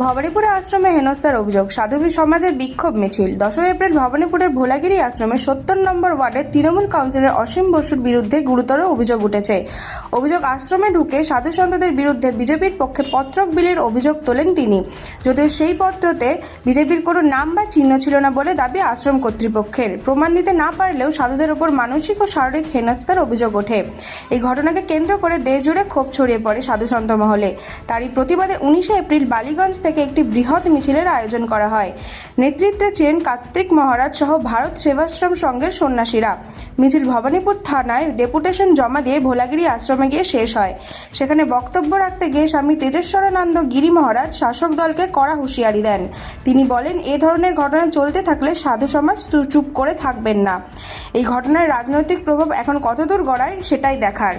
ভবানীপুরে আশ্রমে হেনস্থার অভিযোগ, সাধুবী সমাজের বিক্ষোভ মিছিল। 10 এপ্রিল ভবানীপুরের ভোলাগিরি আশ্রমে 70 নম্বর ওয়ার্ডের তৃণমূল কাউন্সিলর অসীম বসুর বিরুদ্ধে গুরুতর অভিযোগ উঠেছে। আশ্রমে ঢুকে সাধু সন্তদের বিরুদ্ধে বিজেপির পক্ষে পত্রক বিলির অভিযোগ তোলেন তিনি। যদিও সেই পত্রতে বিজেপির কোনো নাম বা চিহ্ন ছিল না বলে দাবি আশ্রম কর্তৃপক্ষের। প্রমাণ দিতে না পারলেও সাধুদের ওপর মানসিক ও শারীরিক হেনস্থার অভিযোগ ওঠে। এই ঘটনাকে কেন্দ্র করে দেশজুড়ে ক্ষোভ ছড়িয়ে পড়ে সাধু সন্ত মহলে। তারই প্রতিবাদে 19 এপ্রিল বালিগঞ্জ থেকে একটি বৃহৎ মিছিলের আয়োজন করা হয়। নেতৃত্বে ছিলেন কার্তিক মহারাজ সহ ভারত সেবাশ্রম সংঘের সন্ন্যাসীরা। মিছিল ভবানীপুর থানায় ডেপুটেশন জমা দিয়ে ভোলাগিরি আশ্রমে গিয়ে শেষ হয়। সেখানে বক্তব্য রাখতে গিয়ে স্বামী তেজেশ্বরানন্দ গিরি মহারাজ শাসক দলকে কড়া হুঁশিয়ারি দেন। তিনি বলেন, এ ধরনের ঘটনা চলতে থাকলে সাধু সমাজ চুপ করে থাকবেন না। এই ঘটনার রাজনৈতিক প্রভাব এখন কতদূর গড়ায় সেটাই দেখার।